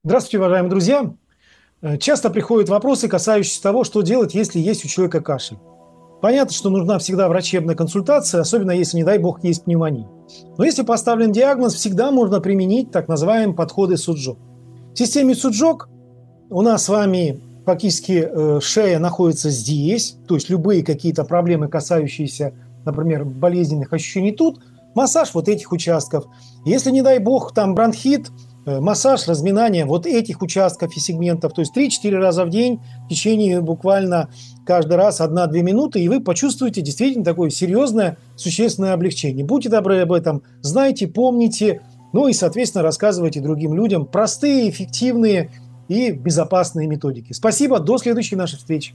Здравствуйте, уважаемые друзья! Часто приходят вопросы, касающиеся того, что делать, если есть у человека кашель. Понятно, что нужна всегда врачебная консультация, особенно если, не дай бог, есть пневмония. Но если поставлен диагноз, всегда можно применить так называемые подходы Суджок. В системе Суджок у нас с вами фактически шея находится здесь, то есть любые какие-то проблемы, касающиеся, например, болезненных ощущений тут, массаж вот этих участков. Если, не дай бог, там бронхит, массаж, разминание вот этих участков и сегментов, то есть 3-4 раза в день в течение буквально каждый раз 1-2 минуты, и вы почувствуете действительно такое серьезное, существенное облегчение. Будьте добры об этом, знайте, помните, ну и, соответственно, рассказывайте другим людям простые, эффективные и безопасные методики. Спасибо, до следующей нашей встречи.